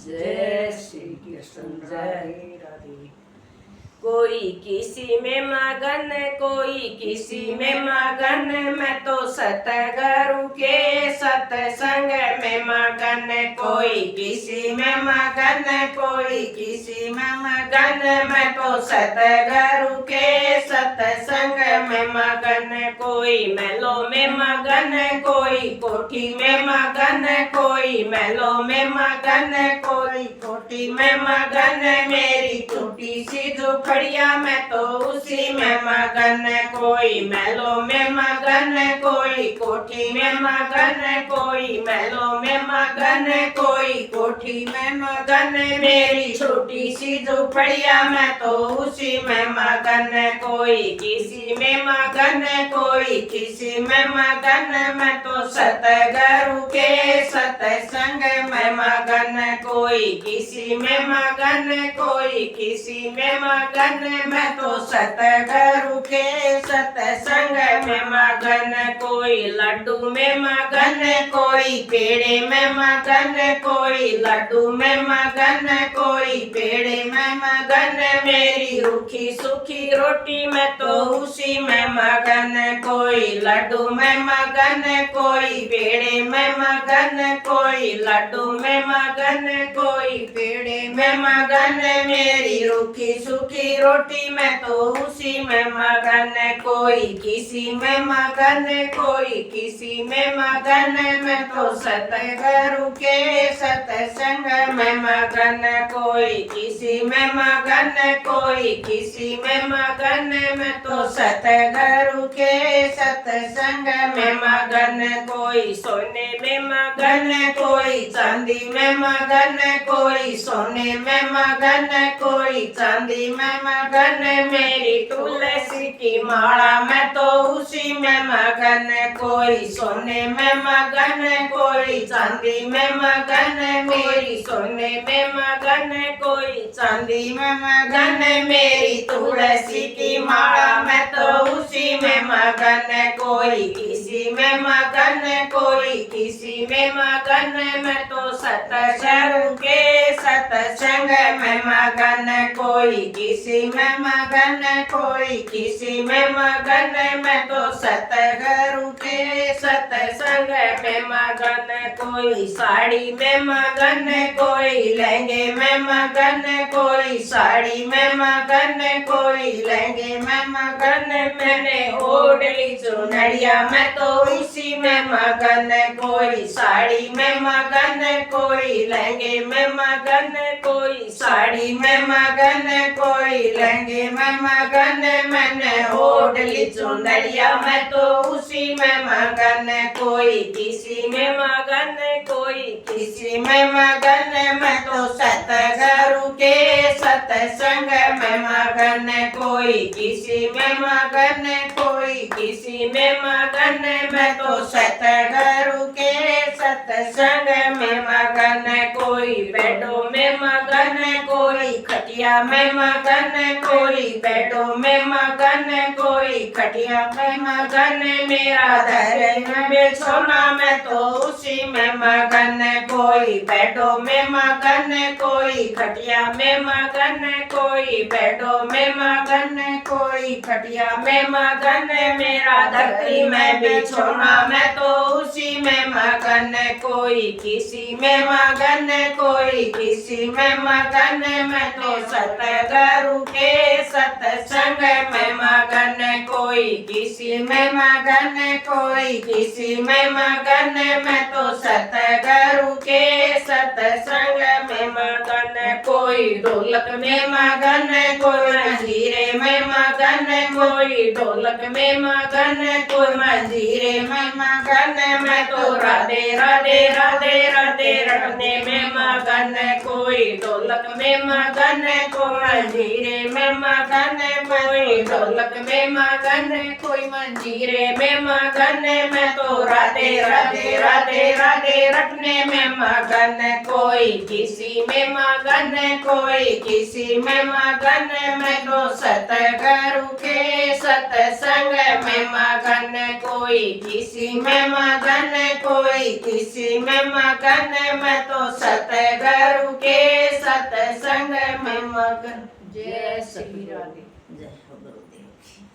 जय श्री कृष्ण जय राधे। कोई किसी में मगन, कोई किसी में मगन, मैं तो सतगुरु के सत्संग में मगन। कोई किसी में मगन, कोई किसी में मगन, मैं तो सतगुरु के सत्संग में मगन। कोई मेलो में मगन, कोई कोठी में मगन, कोई मेलो में मगन, कोई कोठी में मगन। मेरी छोटी सी झोपड़िया मैं तो उसी में मगन। कोई मेलो में मगन, कोई कोठी में मगन, कोई मेलो में मगन, कोई कोठी में मगन। मेरी छोटी सी झोपड़िया मैं तो उसी में मगन। कोई किसी में मगन, कोई किसी में मगन, मैं तो सतगुरु के सत्संग में मगन। कोई किसी में मगन, कोई किसी में मगन, मैं तो सतगुरु के सत्संग में मगन। कोई लड्डू में मगन, कोई पेड़े में मगन, कोई लड्डू में मगन, कोई पेड़े में मगन। मेरी रूखी सूखी रोटी में तो उसी में मगन। कोई लड्डू में मगन, कोई पेड़े में मगन, कोई लड्डू में मगन, कोई पेड़े में मगन। मेरी रूखी सूखी रोटी में तो उसी में मगन। कोई किसी में मगन, कोई किसी में मगन, मैं तो सतगुरु के सत्संग में मगन। कोई किसी में मगन, कोई किसी में मगन, मैं तो सतगुरु के सत्संग में मगन। कोई सोने में मगन, कोई चांदी में मगन, कोई सोने में मगन, कोई चांदी में मगन। मेरी तुलसी की माला मैं तो उसी में मगन। कोई सोने में मगन, कोई चांदी में मगन, मेरी सोने में मगन, कोई चांदी में मगन। मेरी तुलसी की माला मैं तो उसी में मगन। कोई किसी में मगन, कोई किसी में मगन, मैं तो सतगुरु के सत्संग में मगन। कोई किसी में मगन, कोई किसी में मगन, मैं तो सतगुरु के सत्संग में मगन। कोई साड़ी में मगन, कोई लहंगे में मगन, कोई साड़ी में मगन, कोई लहंगे में मगन। मैंने ओढ़ ली चुनरिया मैं तो उसी में मगन। कोई साड़ी में मगन, कोई लहंगे में मगन, कोई साड़ी में मगन, कोई लहंगे में मगन। मैंने ओढ़ ली चुनरिया मैं तो उसी में मगन। कोई किसी में मगन, कोई किसी में मगन, मैं तो सतगुरु के सत्संग में मगन। कोई किसी में मगन, कोई किसी में मगन, मैं तो सतगुरु के सत्संग में मगन। कोई बेडों में मगन, कोई खटिया में मगन, कोई बेडों में मगन, कोई खटिया में मगन। मेरा धर्म बेचोना मैं तो उसी में मगन। कोई बेडों में मगन, कोई खटिया में मगन, कोई बेडों में मगन, कोई खटिया में मगन। मेरा धरती में बिछोना मैं तो उसी में मगन। कोई किसी में मगन, कोई किसी में मगन, मैं तो सतगुरु के सत्संग में मगन। कोई किसी में मगन, कोई किसी में मगन, मैं तो सतगुरु के सत्संग में मगन। कोई ढोलक में मगन, कोई मंजीरे में मगन, कोई ढोलक में मगन, कोई मंजीरे में मगन। मैं तो राधे राधे राधे राधे रटने में मगन। कोई ढोलक में मगन, कोई मंजीरे में मगन, कोई ढोलक में मगन, कोई मंजीरे में मगन। मैं तो राधे राधे राधे राधे रटने में मगन। कोई किसी में मगन, कोई किसी में मगन, मैं तो सतगुरु के सत्संग में मगन। कोई किसी में मगन, कोई किसी में मगन, मैं तो सतगुरु के सत्संग में मगन। जय श्री राधे। जय हो गुरुदेव की।